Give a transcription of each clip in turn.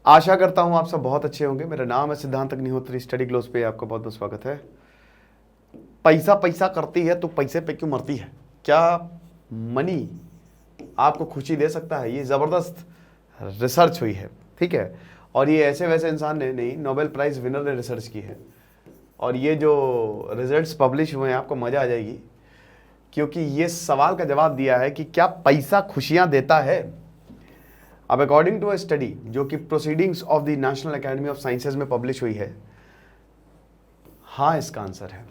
आशा करता हूं आप सब बहुत अच्छे होंगे। मेरा नाम है सिद्धांत अग्निहोत्री। स्टडी ग्लोस पे आपका बहुत बहुत स्वागत है। पैसा पैसा करती है तो पैसे पे क्यों मरती है? क्या मनी आपको खुशी दे सकता है? ये ज़बरदस्त रिसर्च हुई है, ठीक है। और ये ऐसे वैसे इंसान ने नहीं, नोबेल प्राइज़ विनर ने रिसर्च की है। और ये जो रिजल्ट्स पब्लिश हुए हैं आपको मज़ा आ जाएगी, क्योंकि ये सवाल का जवाब दिया है कि क्या पैसा खुशियाँ देता है। अब अकॉर्डिंग टू अ स्टडी जो कि proceedings of the national academy of sciences में पब्लिश हुई है, हाँ इसका आंसर है।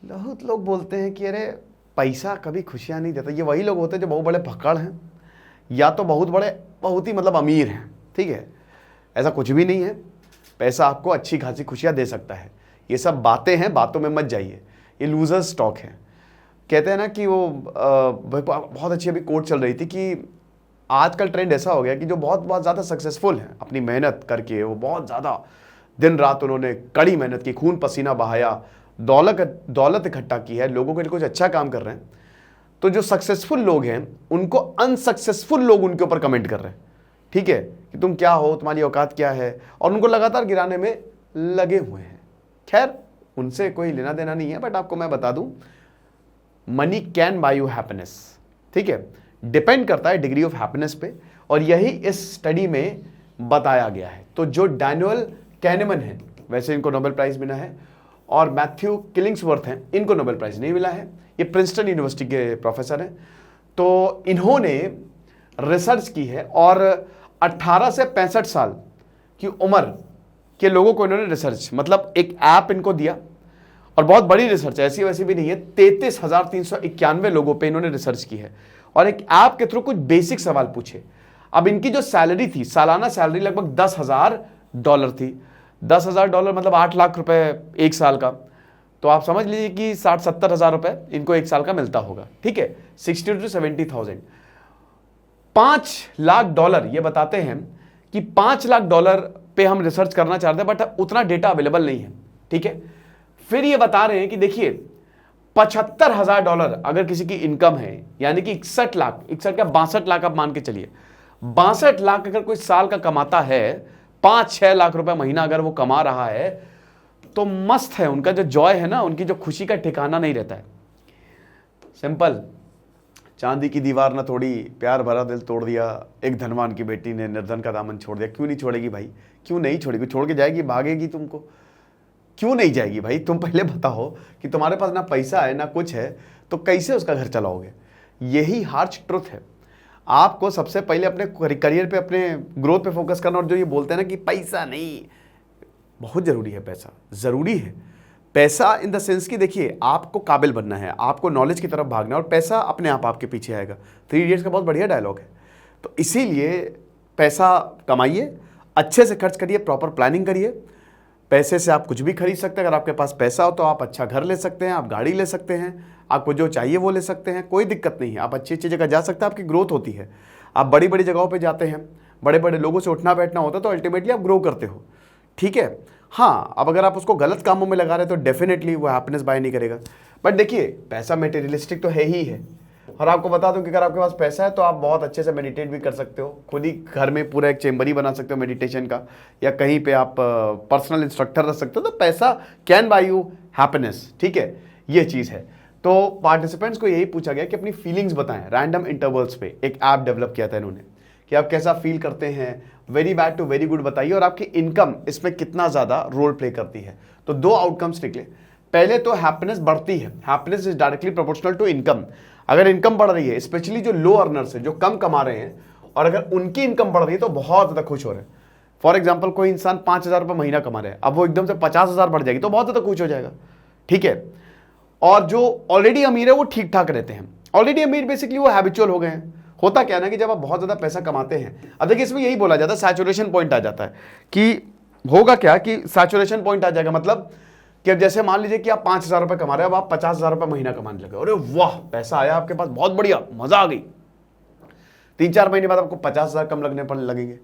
बहुत लोग बोलते हैं कि अरे पैसा कभी खुशियां नहीं देता। ये वही लोग होते हैं जो बहुत बड़े भक्कड़ हैं या तो बहुत ही मतलब अमीर हैं, ठीक है। ऐसा कुछ भी नहीं है। पैसा आपको अच्छी खासी खुशियां दे सकता है। ये सब बातें हैं, बातों में मत जाइए, ये लूजर स्टॉक है। कहते हैं ना कि वो बहुत अच्छी अभी कोट चल रही थी कि आजकल ट्रेंड ऐसा हो गया कि जो बहुत बहुत ज़्यादा सक्सेसफुल हैं अपनी मेहनत करके, वो बहुत ज़्यादा दिन रात उन्होंने कड़ी मेहनत की, खून पसीना बहाया, दौलत इकट्ठा की है, लोगों के लिए कुछ अच्छा काम कर रहे हैं। तो जो सक्सेसफुल लोग हैं उनको अनसक्सेसफुल लोग उनके ऊपर कमेंट कर रहे हैं, ठीक है, कि तुम क्या हो, तुम्हारी औकात क्या है, और उनको लगातार गिराने में लगे हुए हैं। खैर उनसे कोई लेना देना नहीं है, बट आपको मैं बता दूं, money can buy you happiness, ठीक है। डिपेंड करता है डिग्री ऑफ हैप्पीनेस पे, और यही इस स्टडी में बताया गया है। तो जो डैनियल कैनेमन है, वैसे इनको नोबेल प्राइज मिला है, और मैथ्यू किलिंग्सवर्थ हैं, इनको नोबेल प्राइज नहीं मिला है। ये प्रिंसटन यूनिवर्सिटी के प्रोफेसर हैं। तो इन्होंने रिसर्च की है और 18 से 65 साल की उम्र के लोगों को इन्होंने रिसर्च, मतलब एक ऐप इनको दिया, और बहुत बड़ी रिसर्च, ऐसी वैसी भी नहीं है। 33,391 लोगों पे इन्होंने रिसर्च की है और एक ऐप के थ्रू कुछ बेसिक सवाल पूछे। अब इनकी जो सैलरी थी, सालाना सैलरी लगभग $10,000 थी। $10,000 मतलब 8 लाख रुपए एक साल का। तो आप समझ लीजिए कि 60-70 हज़ार रुपए इनको एक साल का मिलता होगा, ठीक है। 60 to 70,000। $5 लाख ये बताते हैं कि $5 लाख पे हम रिसर्च करना चाहते हैं, बट उतना डेटा अवेलेबल नहीं है, ठीक है। फिर ये बता रहे हैं कि देखिए $75,000 अगर किसी की इनकम है, यानी कि 61 लाख, 61 क्या 62 लाख आप मान के चलिए, 62 लाख अगर कोई साल का कमाता है, 5-6 लाख रुपए महीना अगर वो कमा रहा है, तो मस्त है। उनका जो जॉय है ना, उनकी जो खुशी का ठिकाना नहीं रहता है। सिंपल, चांदी की दीवार ना तोड़ी, प्यार भरा दिल तोड़ दिया, एक धनवान की बेटी ने निर्धन का दामन छोड़ दिया। क्यों नहीं छोड़ेगी भाई? क्यों नहीं छोड़ेगी? छोड़ के जाएगी, भागेगी तुमको? क्यों नहीं जाएगी भाई? तुम पहले बताओ कि तुम्हारे पास ना पैसा है ना कुछ है, तो कैसे उसका घर चलाओगे? यही हार्श ट्रुथ है। आपको सबसे पहले अपने करियर पे, अपने ग्रोथ पे फोकस करना। और जो ये बोलते हैं ना कि पैसा नहीं, बहुत ज़रूरी है पैसा, ज़रूरी है पैसा इन द सेंस कि देखिए आपको काबिल बनना है, आपको नॉलेज की तरफ भागना है, और पैसा अपने आप आपके पीछे आएगा। 3 इडियट्स का बहुत बढ़िया डायलॉग है। तो इसीलिए पैसा कमाइए, अच्छे से खर्च करिए, प्रॉपर प्लानिंग करिए। पैसे से आप कुछ भी खरीद सकते हैं। अगर आपके पास पैसा हो तो आप अच्छा घर ले सकते हैं, आप गाड़ी ले सकते हैं, आपको जो चाहिए वो ले सकते हैं, कोई दिक्कत नहीं है। आप अच्छी अच्छी जगह जा सकते हैं, आपकी ग्रोथ होती है। आप बड़ी बड़ी जगहों पे जाते हैं, बड़े बड़े लोगों से उठना बैठना होता है, तो अल्टीमेटली आप ग्रो करते हो, ठीक है। हाँ, अब अगर आप उसको गलत कामों में लगा रहे हैं तो डेफिनेटली वो हैप्पीनेस बाय नहीं करेगा। बट देखिए, पैसा मटेरियलिस्टिक तो है ही है। और आपको बता दूं कि अगर आपके पास पैसा है तो आप बहुत अच्छे से मेडिटेट भी कर सकते हो, खुद ही घर में पूरा एक चेंबर ही बना सकते हो मेडिटेशन का, या कहीं पे आप पर्सनल इंस्ट्रक्टर रख सकते हो। तो पैसा कैन बाय यू हैप्पीनेस, ठीक है, ये चीज़ है। तो पार्टिसिपेंट्स को यही पूछा गया कि अपनी फीलिंग्स बताएं रैंडम इंटरवल्स पे। एक ऐप डेवलप किया था इन्होंने कि आप कैसा फील करते हैं, very bad to very good बताइए, और आपकी इनकम इसमें कितना ज़्यादा रोल प्ले करती है। तो 2 आउटकम्स निकले। पहले तो हैप्पीनेस बढ़ती है, happiness is directly proportional to income. अगर इनकम बढ़ रही है, स्पेशली जो लो अर्नर्स है, जो कम कमा रहे हैं, और अगर उनकी इनकम बढ़ रही है तो बहुत ज़्यादा खुश हो रहे हैं। फॉर एग्जाम्पल, कोई इंसान 5,000 रुपये महीना कमा रहे हैं, अब वो एकदम से 50,000 बढ़ जाएगी तो बहुत ज़्यादा खुश हो जाएगा, ठीक है। और जो ऑलरेडी अमीर है वो ठीक ठाक रहते हैं। ऑलरेडी अमीर बेसिकली वो हैबिचुअल हो गए हैं। होता क्या है ना कि जब आप बहुत ज़्यादा पैसा कमाते हैं, अब देखिए इसमें यही बोला जाता है, सैचुरेशन पॉइंट आ जाता है। कि होगा क्या कि सैचुरेशन पॉइंट आ जाएगा, मतलब कि अब जैसे मान लीजिए कि आप 5,000 रुपये कमा रहे हैं, अब आप 50,000 रुपये महीना कमाने लगे। अरे वाह, पैसा आया आपके पास, बहुत बढ़िया, मजा आ गई। 3-4 महीने बाद आपको 50,000 कम लगने पर लगेंगे।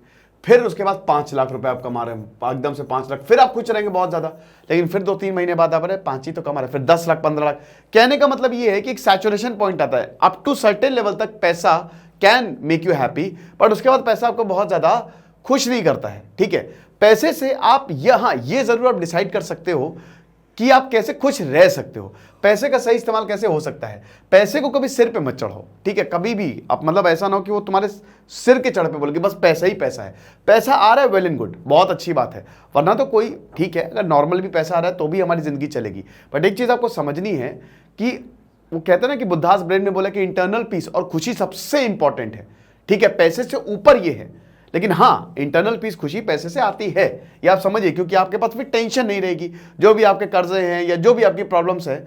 फिर उसके बाद 5 लाख रुपए आप कमा रहे हैं, एकदम से 5 लाख, फिर आप खुश रहेंगे बहुत ज्यादा। लेकिन फिर 2-3 महीने बाद आप 5 ही तो कमा रहे हैं, फिर 10 लाख 15 लाख। कहने का मतलब ये है कि एक सैचुरेशन पॉइंट आता है, अप टू सर्टेन लेवल तक पैसा can make you happy, but उसके बाद पैसा आपको बहुत ज्यादा खुश नहीं करता है, ठीक है। पैसे से आप ये जरूर आप डिसाइड कर सकते हो कि आप कैसे खुश रह सकते हो। पैसे का सही इस्तेमाल कैसे हो सकता है। पैसे को कभी सिर पे मत चढ़ो, ठीक है, कभी भी आप मतलब ऐसा ना हो कि वो तुम्हारे सिर के चढ़ पे बोले कि बस पैसा ही पैसा है। पैसा आ रहा है, वेल एंड गुड, बहुत अच्छी बात है, वरना तो कोई ठीक है, अगर नॉर्मल भी पैसा आ रहा है तो भी हमारी जिंदगी चलेगी। बट एक चीज आपको समझनी है कि वो कहते हैं ना कि बुद्धास ब्रेन में बोला कि इंटरनल पीस और खुशी सबसे इंपॉर्टेंट है, ठीक है, पैसे से ऊपर ये है। लेकिन हाँ, इंटरनल पीस, खुशी पैसे से आती है, ये आप समझिए, क्योंकि आपके पास फिर टेंशन नहीं रहेगी। जो भी आपके कर्जे हैं या जो भी आपकी प्रॉब्लम्स है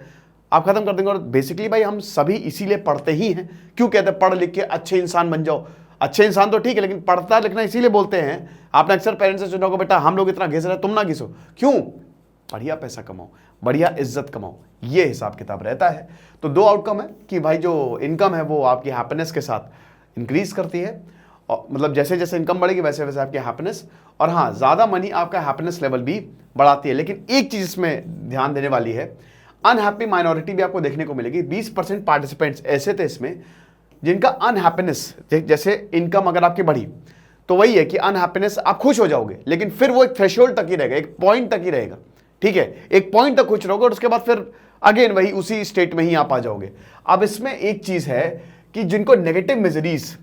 आप खत्म कर देंगे। और बेसिकली भाई हम सभी इसीलिए पढ़ते ही हैं। क्यों कहते हैं पढ़ लिख के अच्छे इंसान बन जाओ। अच्छे इंसान तो ठीक है, लेकिन पढ़ता लिखना इसीलिए बोलते हैं। आपने अक्सर पेरेंट्स से सुना होगा, बेटा हम लोग इतना घिस रहे हैं, तुम ना घिसो। क्यों? बढ़िया पैसा कमाओ, बढ़िया इज्जत कमाओ, ये हिसाब किताब रहता है। तो दो आउटकम है कि भाई जो इनकम है वो आपकी हैप्पीनेस के साथ इंक्रीज करती है, और मतलब जैसे जैसे इनकम बढ़ेगी वैसे वैसे आपकी हैप्पीनेस, और हाँ, ज़्यादा मनी आपका हैप्पीनेस लेवल भी बढ़ाती है। लेकिन एक चीज़ इसमें ध्यान देने वाली है, अनहैप्पी माइनॉरिटी भी आपको देखने को मिलेगी। 20% पार्टिसिपेंट्स ऐसे थे इसमें जिनका अनहैप्पीनेस, जैसे इनकम अगर आपकी बढ़ी तो वही है कि अनहैप्पीनेस, आप खुश हो जाओगे लेकिन फिर वो एक थ्रेशोल्ड तक ही रहेगा, एक पॉइंट तक ही रहेगा, ठीक है, एक पॉइंट तक खुश रहोगे और उसके बाद फिर अगेन वही उसी स्टेट में ही आप आ जाओगे। अब इसमें एक चीज है कि जिनको नेगेटिव मिजरीज,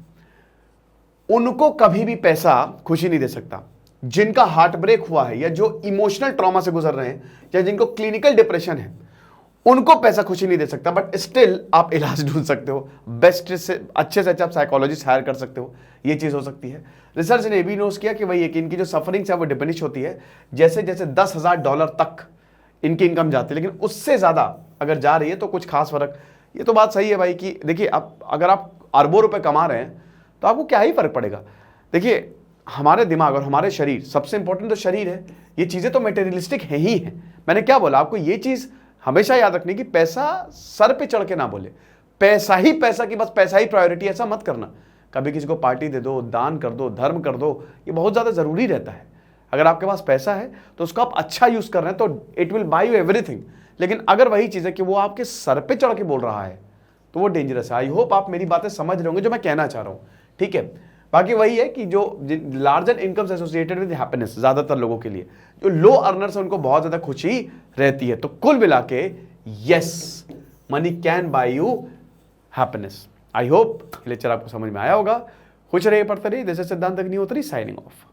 उनको कभी भी पैसा खुशी नहीं दे सकता। जिनका हार्ट ब्रेक हुआ है या जो इमोशनल ट्रॉमा से गुजर रहे हैं या जिनको क्लिनिकल डिप्रेशन है, उनको पैसा खुशी नहीं दे सकता। बट स्टिल आप इलाज ढूंढ सकते हो, बेस्ट से अच्छे आप साइकोलॉजिस्ट हायर कर सकते हो, ये चीज हो सकती है। रिसर्च ने भी नोट किया कि भाई कि इनकी जो सफरिंग्स है वो डिमिनिश होती है जैसे जैसे $10,000 तक इनकी इनकम जाती है, लेकिन उससे ज्यादा अगर जा रही है तो कुछ खास फर्क। ये तो बात सही है भाई कि देखिए, अब अगर आप अरबों रुपए कमा रहे हैं तो आपको क्या ही फर्क पड़ेगा। देखिए, हमारे दिमाग और हमारे शरीर, सबसे इंपॉर्टेंट तो शरीर है, ये चीजें तो मटेरियलिस्टिक है ही है। मैंने क्या बोला आपको, ये चीज हमेशा याद रखनी कि पैसा सर पे चढ़ के ना बोले, पैसा ही पैसा की बस पैसा ही प्रायोरिटी, ऐसा मत करना। कभी किसी को पार्टी दे दो, दान कर दो, धर्म कर दो, ये बहुत ज्यादा जरूरी रहता है। अगर आपके पास पैसा है तो उसको आप अच्छा यूज कर रहे हैं तो it will buy you everything. लेकिन अगर वही चीज है कि वो आपके सर पे चढ़ के बोल रहा है तो वो डेंजरस है। आई होप आप मेरी बातें समझ रहे होंगे जो मैं कहना चाह रहा हूं, ठीक है। बाकी वही है कि जो larger incomes associated with happiness, ज्यादातर लोगों के लिए जो लो अर्नर्स है उनको बहुत ज्यादा खुशी रहती है। तो कुल मिला के yes, money can buy you happiness. I hope lecture आपको समझ में आया होगा। खुश रहिए, पढ़ते रहिए। दिस इज सिद्धांत अग्निहोत्री साइनिंग ऑफ।